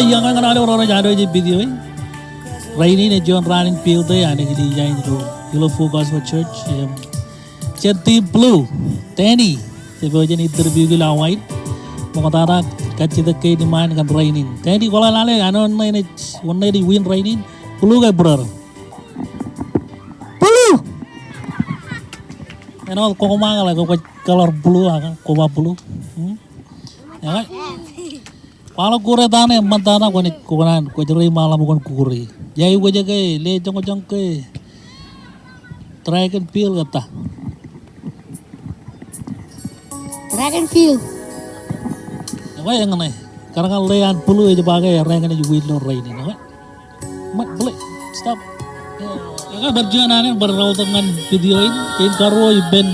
yang kan ada orang jado je video ini. Rainy ne John running field deh, ane jadi jain itu. Hello focus for church. Jadi blue, Danny. Sebagai interview gila white. Mengatakan kacita ke di main kan Rainy. Danny kalau lale, ane one di win Rainy. Blue kayak brother. Blue. Ane kok mangal lah, kok color blue kan, koma blue. Ya kan? Kalau kure tane mantana ko ni kuran ko jeri malam kon kuri. Jai ko jaga le jong ke. Track and field kata. Track and field. Apa yang ngene? Karena lean pulu aja bagai rangan aja win lo rain ini. Mat boleh stop. Ya kan berjalan berrawat dengan video ini karo ben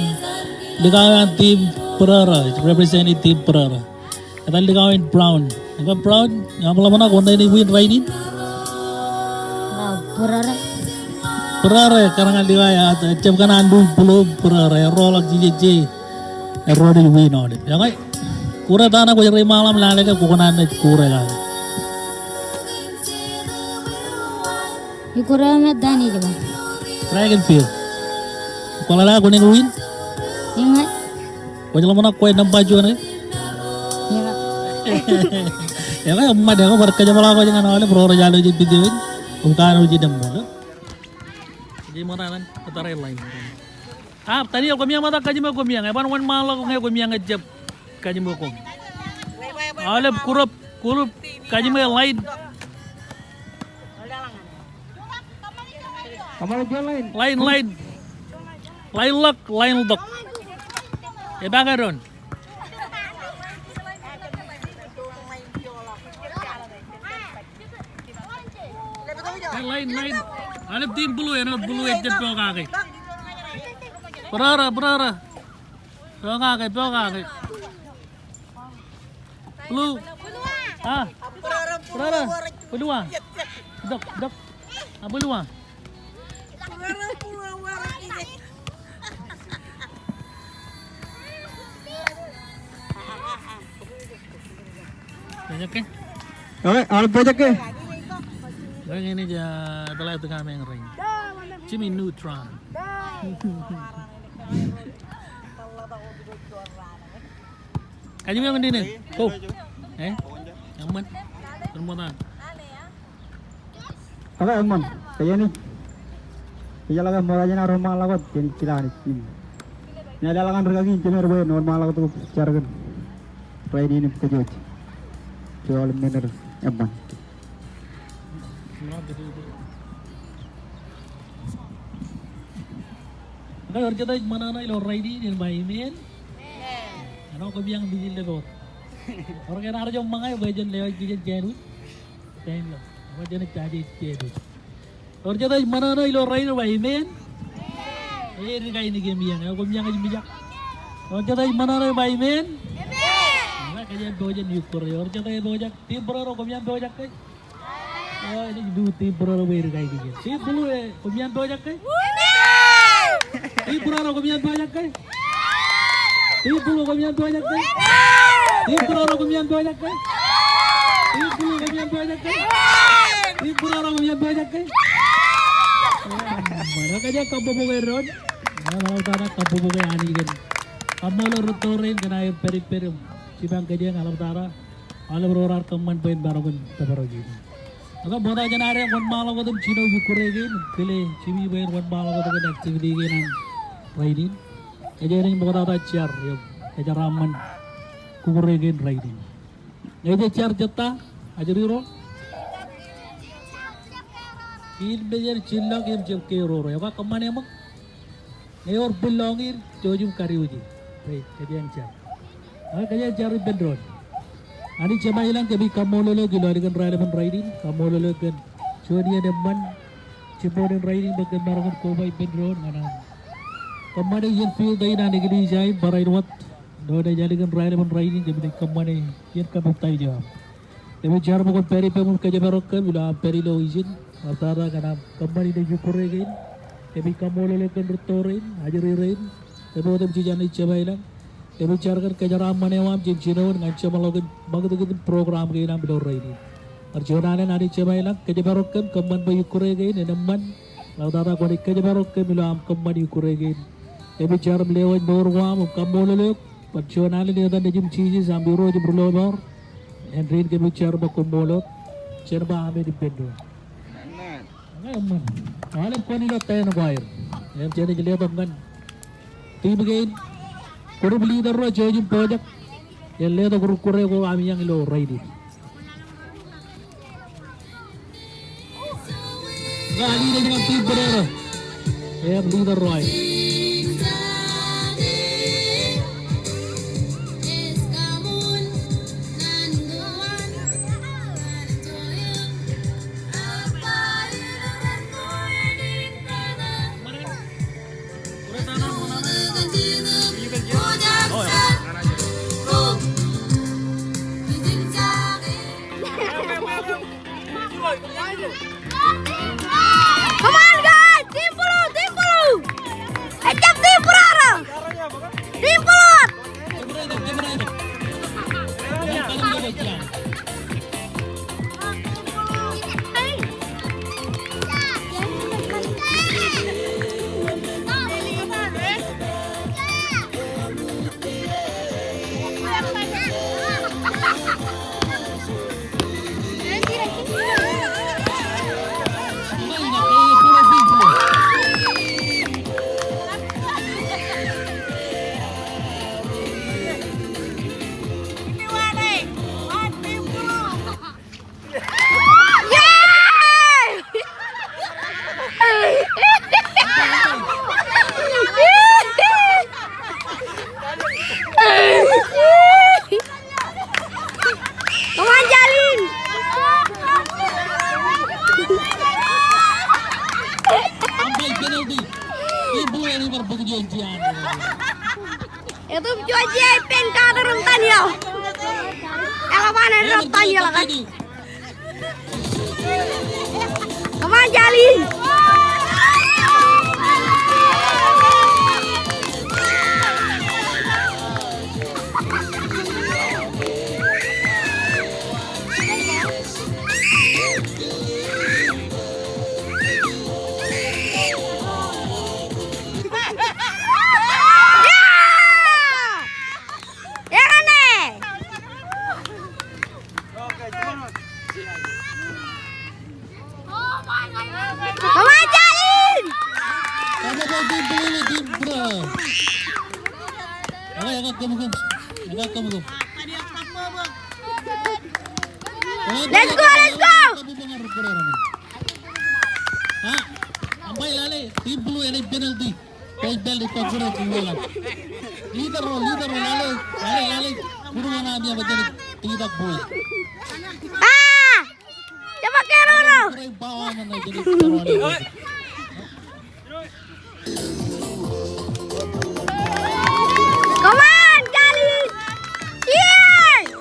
dengan tim Perara, representative tim Perara. Kata dengan Brown. Nga Brown, yang malam mana konda ini win rainin? Perara karena dia ya, cem kan andu belum perara, rolak JJ, rodi win on it. Yang ay, kura tanah ko jari malam lale ka kukunan na kura ka. Ikura met dani diba? Track and field. Kalau lah ko ning win? Ingat. Ko jala mana ko nampak juga nih? Ingat. Ya kan emak dia ko berkerja malah ko jangan awalnya perora jalo je videoin bukan uji demo jadi mana kan ketara lain tadi aku miang mata kaji mau miang eban wan malah ko miang ngejab kaji mau ko awalnya kurup kaji mau lain lain lok ya bagaron lain ada tim bulu ya bulu ejek po kaki perara po kaki bulu perara bulu dok bulu banyak ke oke banyak ke Reng ini aja telah itu kami yang ring. Jimmy Neutron. Kaji yang ini. Tuh. Aman. Permohonan. Oke aman. Kayak ini. Kaya lang moranya na rumah lagot jadi kilanis ini. Ini ada langan regagi jener boy normal lagot tuh cara kan. Rain ini kejut. Jual mener aman. Nah, kerja mana na ilo ready din by men. Ano ko biyang bijil lewat. Orang kena harus mangai bajan lewat kijat jeru. Time lo. Bajan caji jeru. Kerja mana na ilo ready by men. Ini kayak ini game yang aku biyang aja bijak. Kerja mana na by men. Nah, kayak bajan yukur. Kerja bajan tim berapa ko biyang bajan kay. Oh ini dua tim berapa bayar kayak gini. Si bulu komian banyak kan? Tim berapa komian banyak kan? Tim bulu komian banyak kan? Tim berapa komian banyak kan? Tim bulu komian banyak kan? Tim berapa komian banyak kan? Mana kaja kamu bawa road? Mana utara kamu bawa ani kan? Kamu lo rutorin kena peri-peri. Sibang kaja ngalam utara. Alam rorar teman poin baru kan terbaru gini. Aga boda janare wan malam ko tum chino yukurege kele chimi bayan wan malam ko tum activity ge nan riding ejering boda ta char yo ejaraman kukurege riding eje char jatta ajriro il bejer chilla game jel ke ro ro ka kamane mak eor belongir jojum kariuji right ejeng char aga char bedron Ani cuma hilang kebi kamololo gilo dengan relevan riding kamololo kan Jodia deman cipoden riding bagian barangan kobai bedron mana kemana yang field dari nane gili jai barai ruat doa jadi kan relevan riding kebi kemana yang kamu tahu jawab kebi jar bukan peri pemun kerja barokkan bila peri lo izin antara karena kembali dari jukure gain kebi kamololo kan rutorin ajari rain kebi otem cijani cuma hilang Kami carakan kejaran manewam jin jinawan ngancam melakukan bagus program kena bidor ini. Arjonanen ari cemailang kejebarokem keman bayu kuregain enaman laudara koni kejebarokem ilam keman yu kuregain ebe jar melewan borwam kamololok Arjonanen ni dan jim chiji sambiro jim brolor Henry ke bicar bakumolot cerba ame di bendo ngayon alam ko nila tayo na bayar em jadi jelebam kan tim again kurub leader ro jojim project elle to kure ko ami yang ilo ready Gani dengan tim berera. Leader Roy. Come on guys, tim puluh. Ejak tim puluh. Tim puluh. Come on, Jalin. Ambil penalti. Ibu ini berperjuangan. Itu cuaca pen kada rentan ya. Kalau mana rentan ya kan? Come on, Jalin. Let's go. Ampai lale, tim blue ini penalti. Bel di kogura tinggalan. Leader lale. Guru mana abia bajani tidak boleh. Coba kerana. Bawa mana jadi terlalu. Come on, Jalin. Cheers.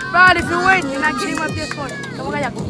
Bro, if you wait, you're not getting my PS4. Kamu kayak aku.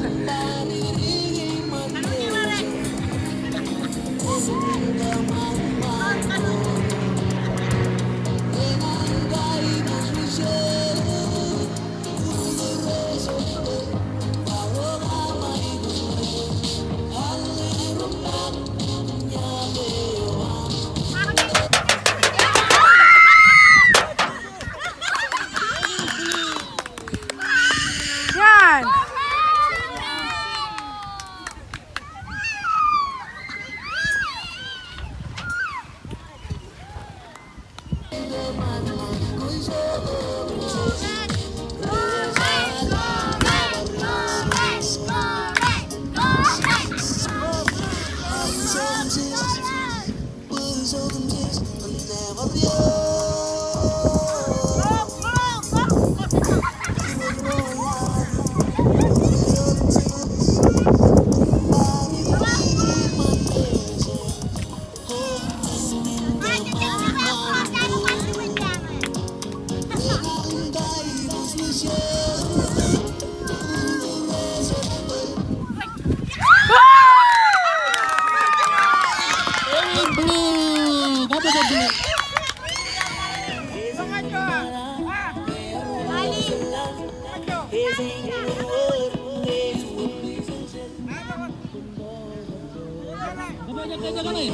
Kebanyakan jangan nih.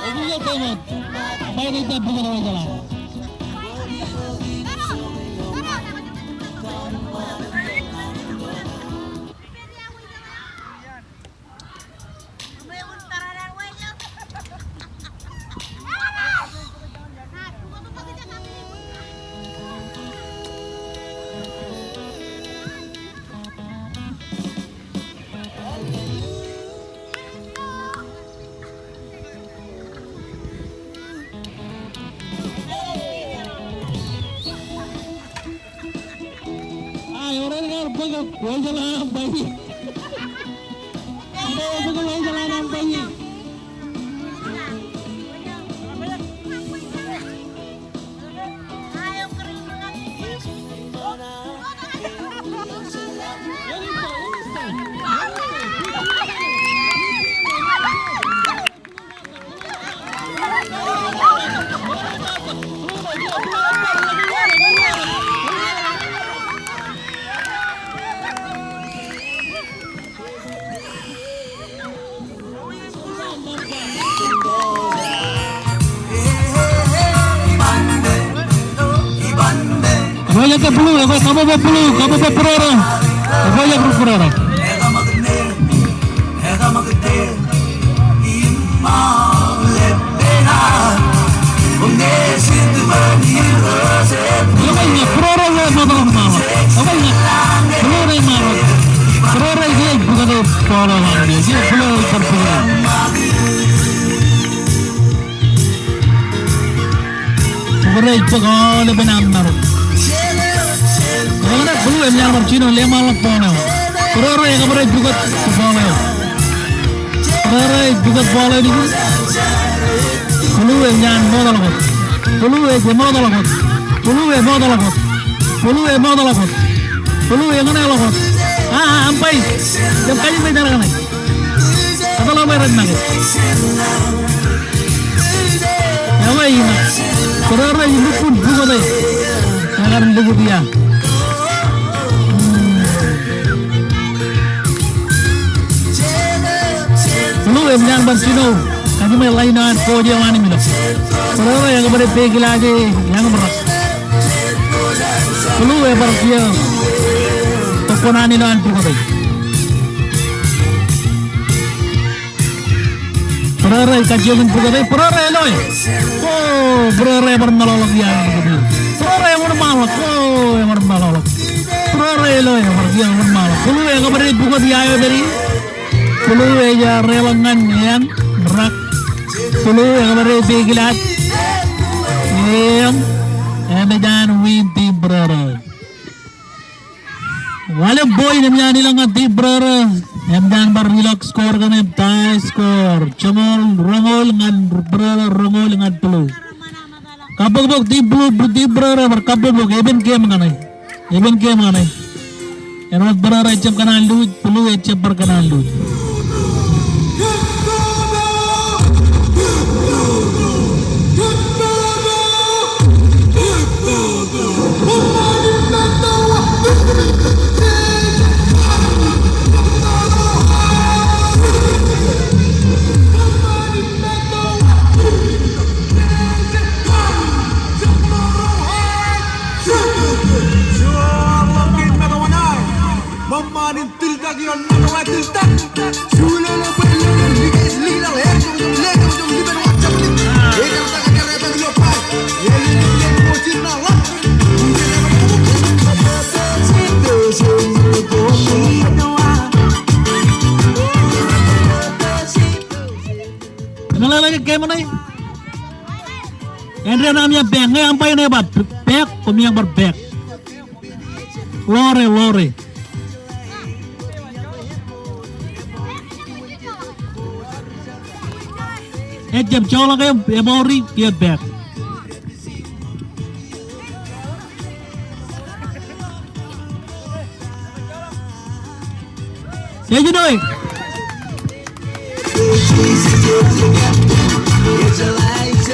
Ini ya teman. Baik kita bukan orang jalan. Orang dengar pegang woi jalan bayi. Ada yang pegang woi jalan bayi. Banyak ke puluh, kamu berperora. Banyak berperora. Banyak perora yang mau malam. Banyak perora yang malam. Perora itu bukan pola lagi, dia perora berperora. Perora itu kalau lebih nampak. Orang belum yang bercino lima lak pono. Perora yang kemarin juga pono. Perora juga pono ini. Belum yang modal kot. Belum yang modal kot. Belum yang modal kot. Belum yang modal kot. Belum yang mana kot. Ampai. Jam kaji meja lagi. Atau lo merah lagi. Apa ini? Perora ini pun juga deh. Agar lebih dia. Lu yang bersino, kami melain dengan kode yang mana milo. Perora yang kepada pegi lagi, yang berat. Lu yang bersio, tokonani dengan pukul. Perora kajian pukul, perora loy. Oh, perora yang bermalolok yang begitu. Perora yang bermalolok, oh yang bermalolok. Perora loy yang bermalolok. Lu yang kepada pukul dia dari. Puluh aja rewangan yang berat, puluh yang berpikiran, yang jangan winti berara. Walau boy yang nilang anti berara, yang jangan berrilak skor kan yang tie skor, cemol rongol ngan berara rongol ngan puluh. Kapok di berara berkapok even game mana? Yang berara cem kanan lu, puluh cem perkanan lu. Game mana? Yang namanya back, yang apa ini apa? Back, kami yang berback. Lore. Jam cola kayak emori dia back. Ya jadi.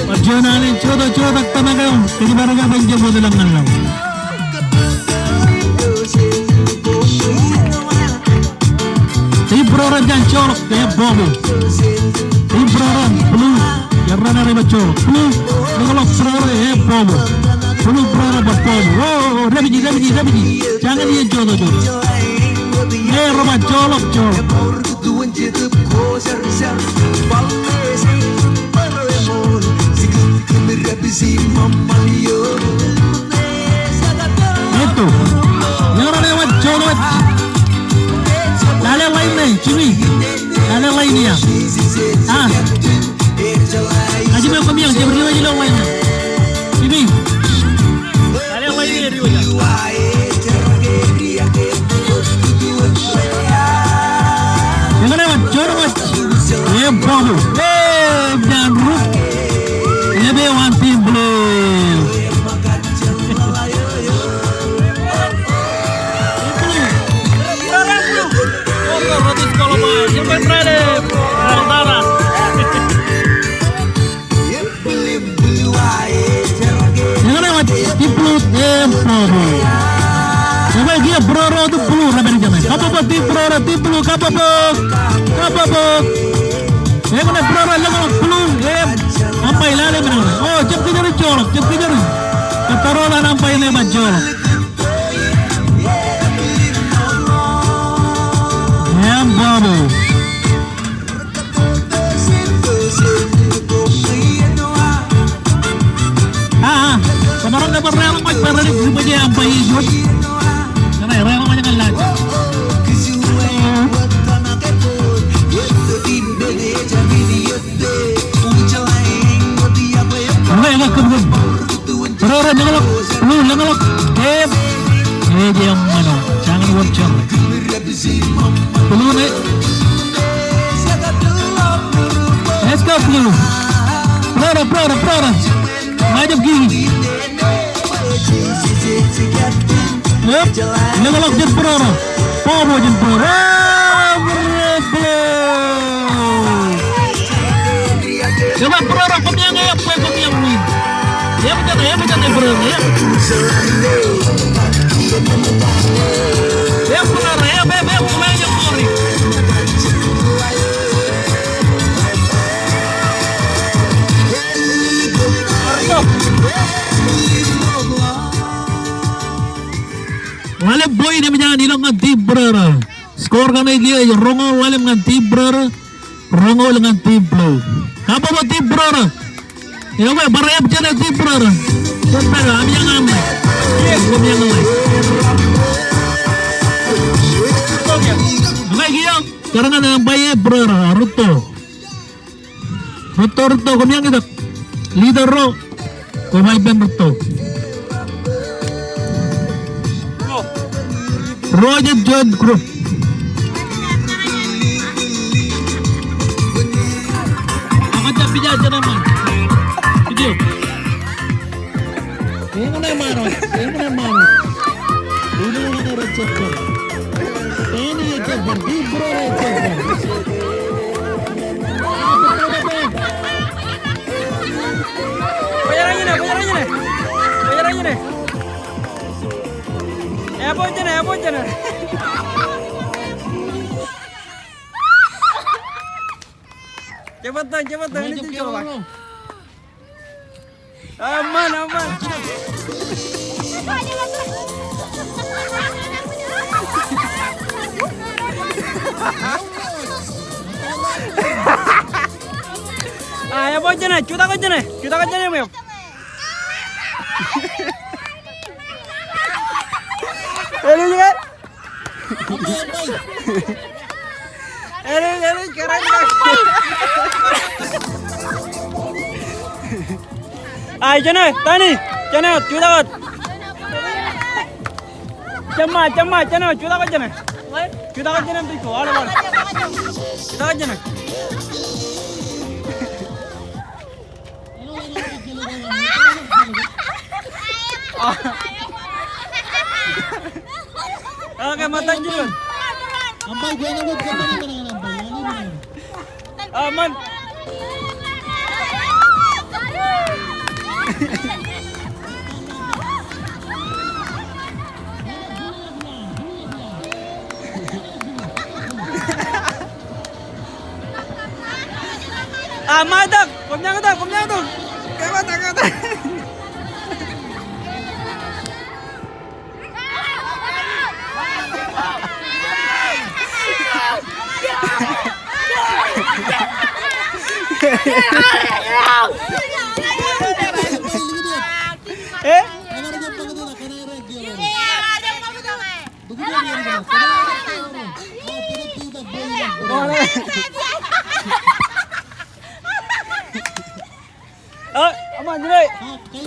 Perjuangan ini coba tanah kau, jadi barangnya banjir bodoh dengan kau. yang colok kayak bobo. Tim Brora blue yang runner yang colok blue ngelok Brora ya bobo. Blue Brora berbobo. Oh, Rabiji. Jangan dia jodoh. Roman colok. Itu yang orang lewat colok. Lale lain nih, Cimi. Lale lainnya. Aji mau kami yang dia berdua aja lain. Cimi. Lale lainnya dia aja. Yang lewat colok. Bravo. Dan Ruk. Lebih one team blue. Dia Brora tu blue ramen jaman. Kapabok di Brora di blue kapabok. Mana Brora lagu blue sampai lale mana. Oh jam kejar colok. Katarola sampai lebat colok. Babu. Kemarin dapat real match baru di semuanya sampai hidup. Karena real banyak kan lagi. Enggak kebun. Brora ngelok, lu ngelok. Dia mana? Jangan worcam. Blue nih. Let's go blue. Brora. Ngajak gini. Ngelok jen Brora. Pomo jen Brora. Coba Brora pemiang win. Ya betul Brora ya. Ya Brora ya bebek pemainnya Mori. Wale boy dia menjangan hilang dengan tim Brora. Skor kan dia Rongo wale dengan tim Brora. Rongo dengan tim Blue. Apa buat tim Brora? Ya weh barayap jana tim Brora. Sampai kami yang amai. Kami yang amai. Amai giang. Sekarang ada amai Brora. Ruto kami yang kita. Leader Ro. Kami yang Ruto. Roger John Group. Aku tapi aja nama. Video. Yang mana mana? Ini mana recep. Ini recep di Bro recep. Bayarannya nih. Apa aja nih. Cepetan ini coba. Aman. Ya aja nih, cuta aja nih, Mio. Ini juga. Ini keren banget. Jana, tani, cuta kat. Cuma, jana, cuta kat jana. Cuta kat jana tu ada mana? Cuta kat jana. Oke, matan juga. Ampai gue ngebut ke mana? Aman. Tama dak. Kumnyang dak. Kata. Eh? Oh, aman jadi. Okay.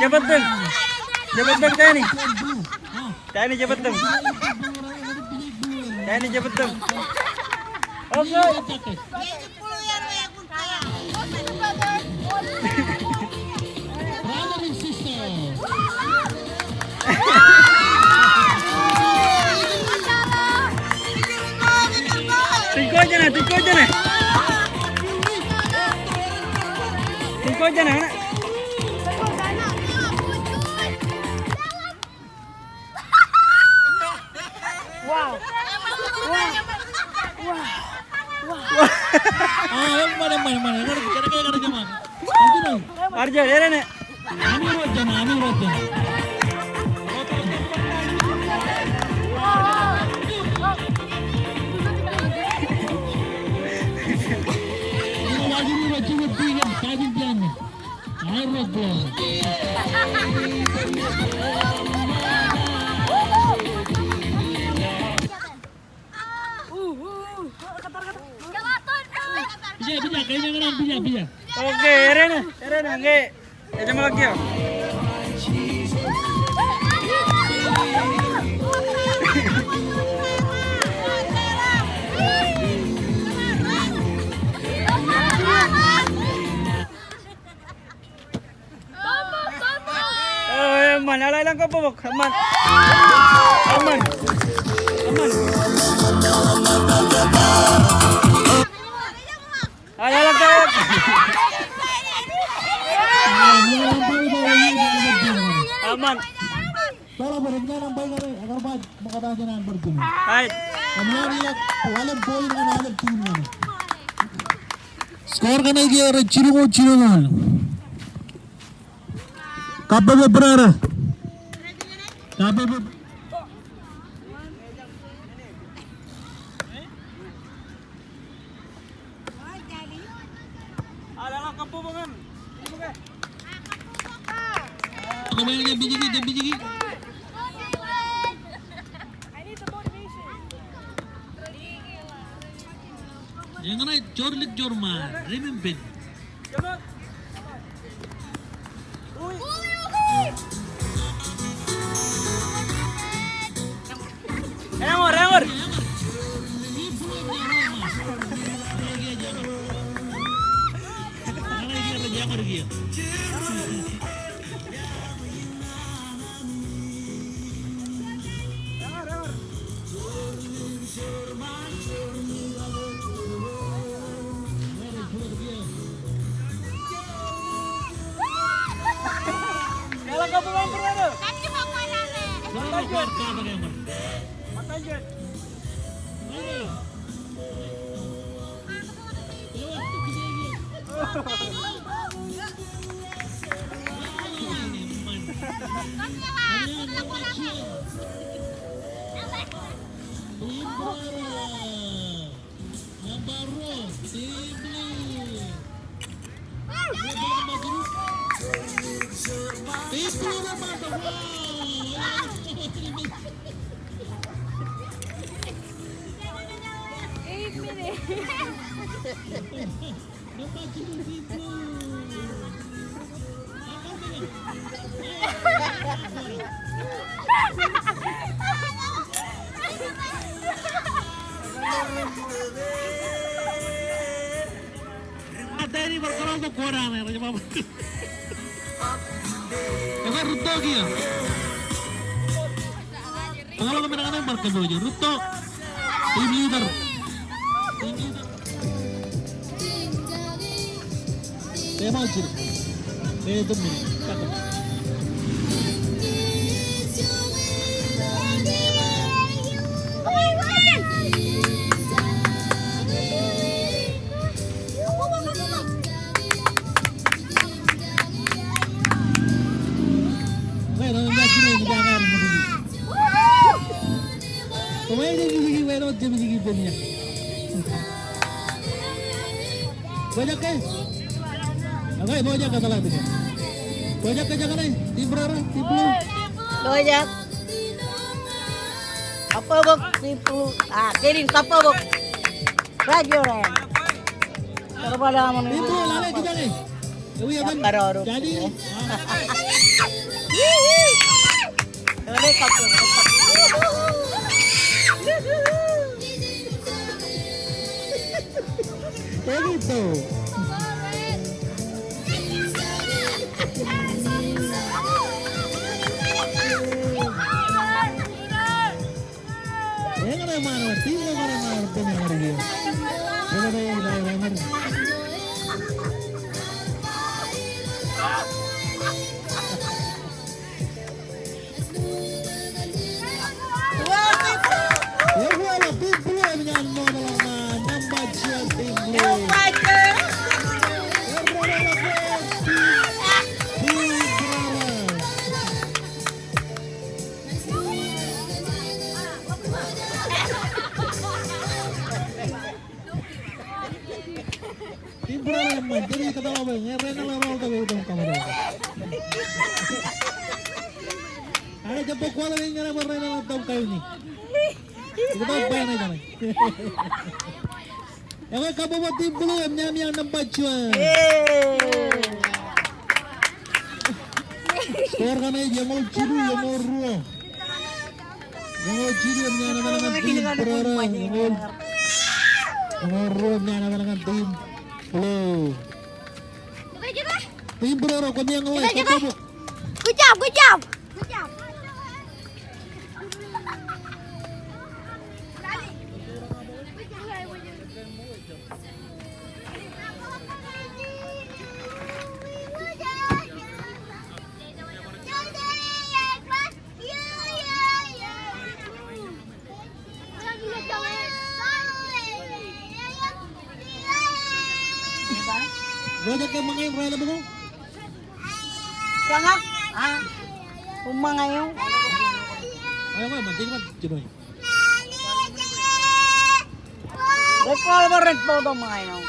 Cepat dong Tani. Tani cepat dong. Oke. Tiko aja nah. Arjo, ya Rene. Bisa. Oke, Rene, oke. Jadi mau lagi. Aman, ala lang ka po, aman. Ala lang ka. Aman. Kalau benar-benar nampak ini agar baik makadanya nan berguna. Right. Kemudian lihat walau poin dengan ada timnya. Skor kan lagi ada ciro nan. Kapan berapa? Kapan? Ala lang ka po bangan. Kemarin dia biji. Jangan naik jor mar, remember. Remor. Jalan ke pulang berdua. Matajud. berkorong tuh kurang nih, coba. Emang Ruto kia. Kalau kemenangan berkedua aja, Ruto, tim leader. Saya mau ciri, itu nih, kata. Pemain dia gigi werot dia gigi punya. Banyak kan? Agak banyak kata lah tu. Banyak kerja kan ni? Tim berapa? Tim puluh. Banyak. Apa bok? Tipu. Kirim apa bok? Radio ren. Terpada kamu Tim puluh lalai kita ni. Ewi apa? Baru. Jadi. Boleh satu. Kayak gitu. Mana tim mana pemain dia. Jadi kata lo bang, Rena lama tuh itu kamu tuh. Ada jemput kuala yang nggak ada Rena laptop kau ini. Kita apa yang aja nih? Yang kamu buat tim belum yang nampak cuan. Skor kan aja yang mau ciru yang mau ruang. Yang mau ciru yang anak-anak tim berorang. Yang mau ruang yang anak-anak tim. Hello. Tim berorang kami yang ngelain. Good job, good job. Good job. Banyak yang mengain Rena betul. Jangan. Rumah ngayong. Ayo mah, jadi mah jenuh. Rekol beret foto ngayong.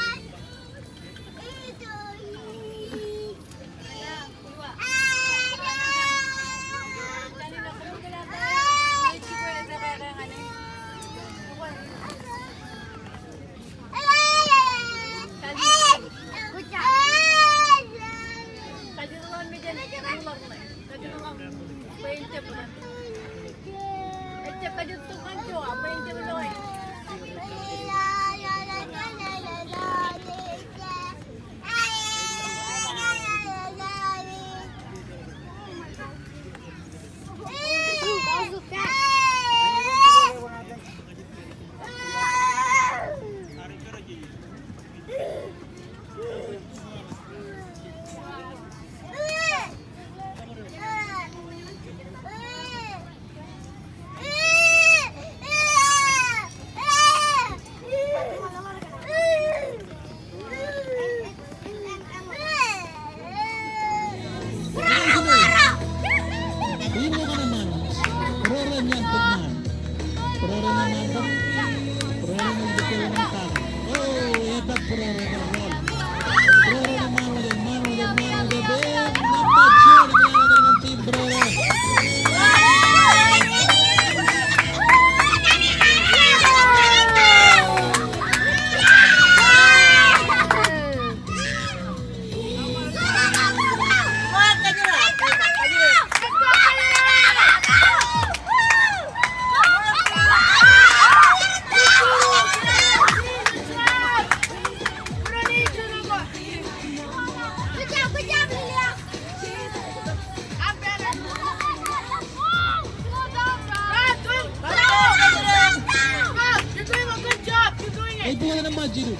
Jiru.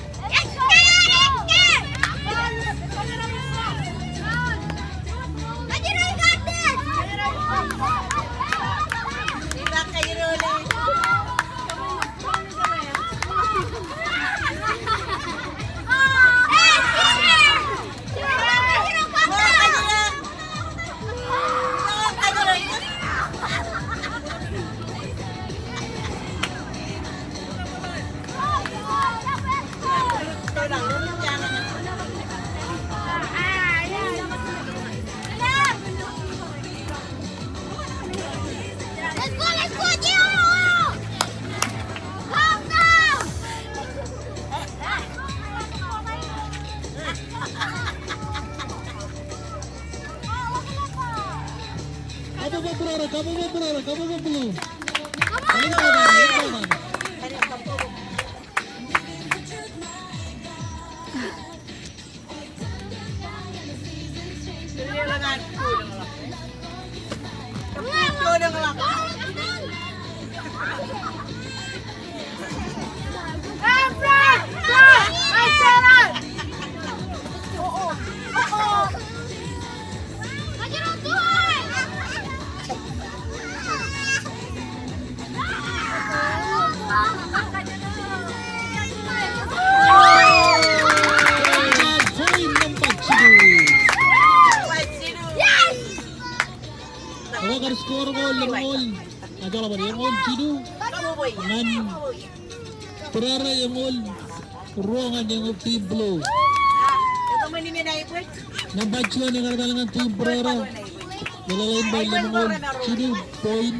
Tidak kayak Role. Let's go, Gio! Go, go! Kamu mau berapa? Kamu mau berapa? Kamu mau belum? Balik kanan. Poin nampak Jiru. Agar skor gol, Aja lah yang gol Jiru. Nan Pereira yang gol. Ruangan yang tim Blue. Nambacuan yang ada dengan tim Pereira. Melalain bola yang gol Jiru. Poin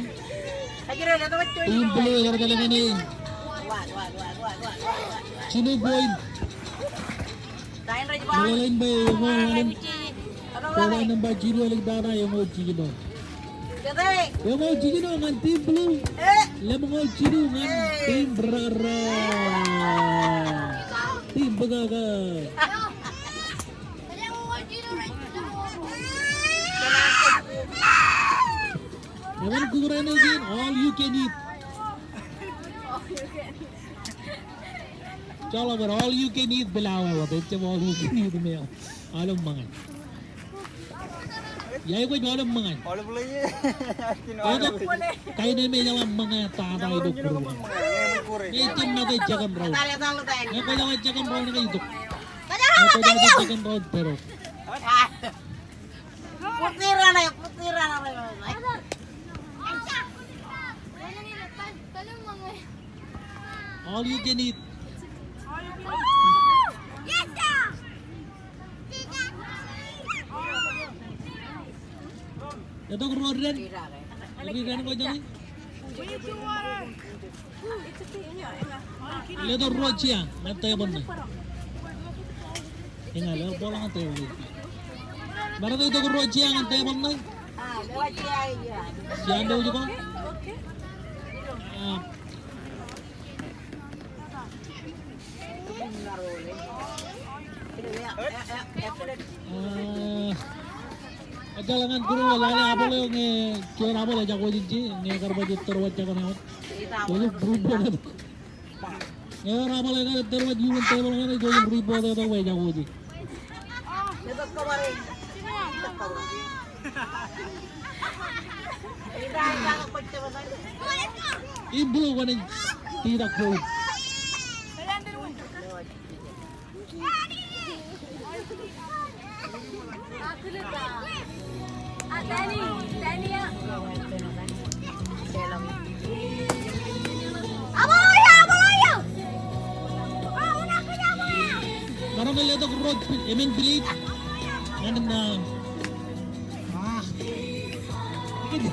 tim Blue yang ada dengan ini. Jiru poin. Melalain bola yang gol. Bola nampak Jiru yang darah yang gol Jiru. Yang gol Jiru dengan tim Blue. Yang gol Jiru dengan tim Pereira. Tim Begaga. Naman kukuran again, all you can eat. Chalo bar all you can eat bilawa wa bechcha all you can eat me. Alam mangan. Yai ko alam mangan. Oleh boleh ye. Kain me jalan mangan tada hidup bro. Ye tim na kay jagam raw. Ye ko jalan jagam raw na kay hidup. Ye ko jalan jagam raw pero. Putiran na. All you can eat. Ito ko Rodren. Lagi kan ko jani. Ito Rodsia, nantay ba na? Ingala bola nantay ba? Bara ito ko Rodsia nantay ba na? Siyan daw juga. Jalangan guru lalai apa lo nge kior apa lo jago jinci nge karba jitter wajah kan awat jadi berubah kan nge apa lo kan terwajah jiwan tebal kan jadi berubah tuh tuh wajah jago jinci ibu kan tidak tahu Karena melihat aku road, emen bilik, nanti na, ini,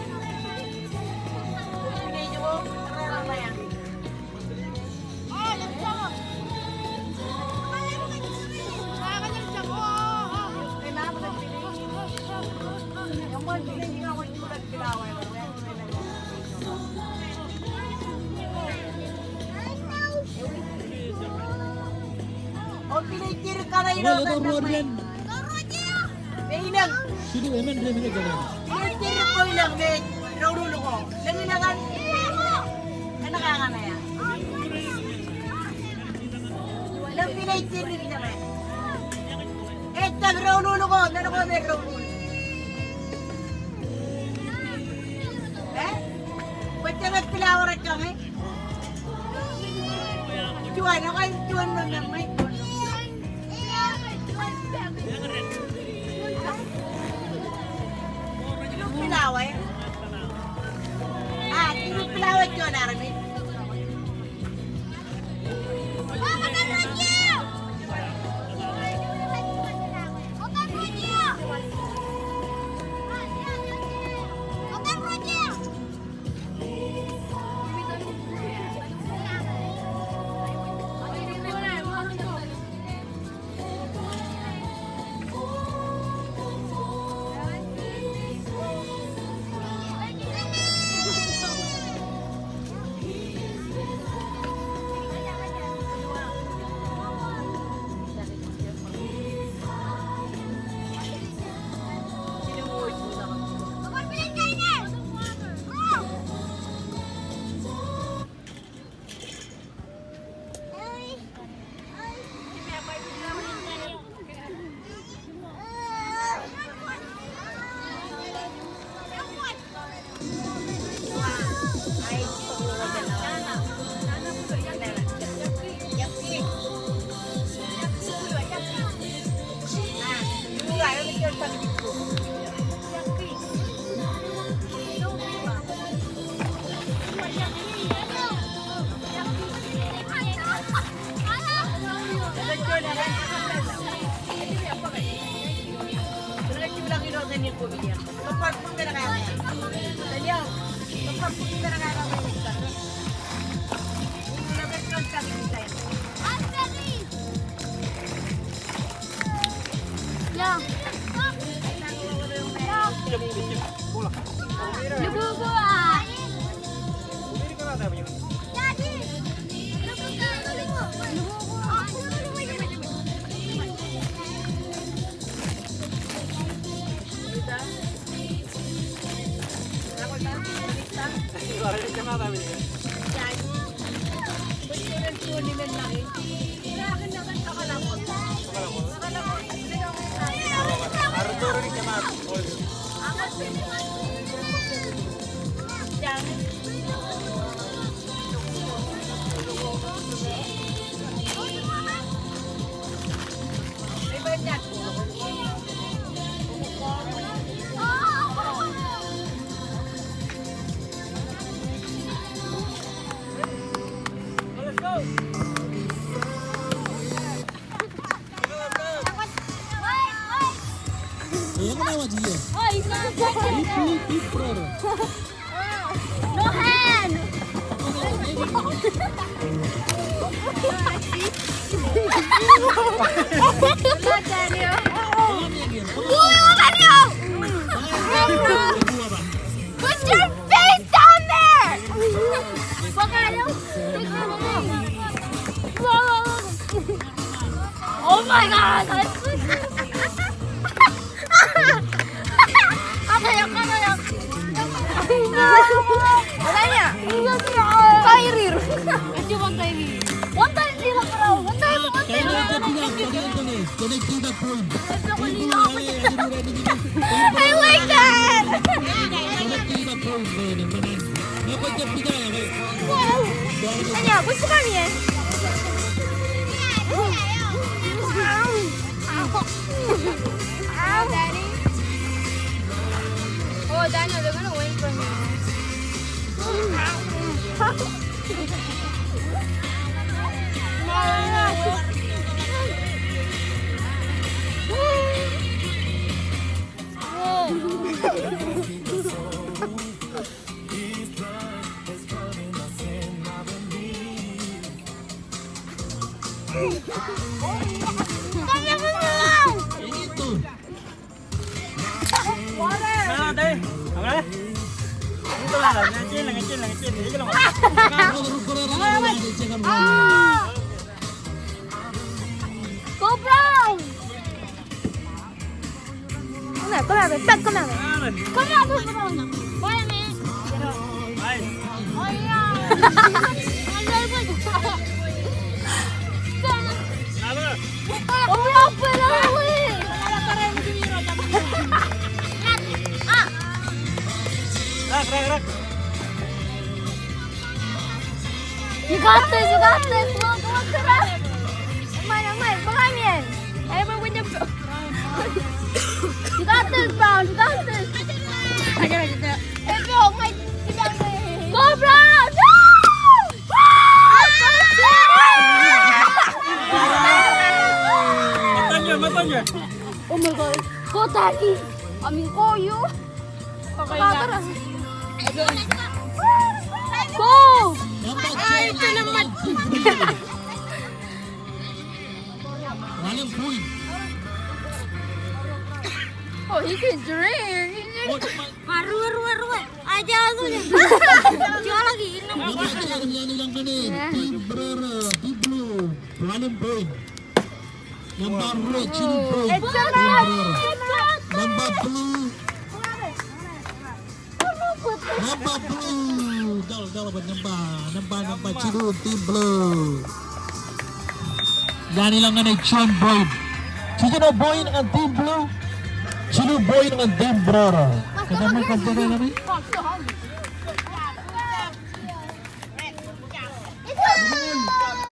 kalau itu road kan, sudah emen dia milik kan. Negro ulo ko. Meron ko negro ulo. Ba't ka nagpilawarat ka eh? Cuan, ako yung cuan nun ng may. Pilaway? Pilaway cuan namin. Ayan ka naman siya. Deep pro. No hand! Put your face down there! Oh my god! Katanya. Kairir. Medyo Kairir. One time nila bro. One time. I like that. Wow. Katanya, gusto kami eh. Ow, Daddy. Oh, Daniel, they're gonna win from you. Nah, deh. Oke. Itu lah, ngecil. Ini kalau Go brown! Come here, back, come here. Come here, brown. Why, man? Baik. Oh, yeah. Apa? Oh, apa lah, weh? You got this, you got this. Look, Sarah. Mine, behind me. Everyone with your... You got this, Brown, you got this. Hey, Bro, my... Go, Brown! No! Mata niya. Oh my God. Go, Daddy. I mean, go, you. Okay, go! Ay, ito naman. Walang point. Oh, he can drink. Ruwe. Aja aku nih. Jual lagi. Yan nilang ganun. Team Brera, Team Blue. Walang point. Number red, Chili Point. It's a man. Number blue. Number blue. Dalawa ba number Chili Team Blue. Yan nilang ganun, John Boyd. Chino Boyd ng Team Blue. Chino Boyd ng Team Brera. Kaya may kanta na namin.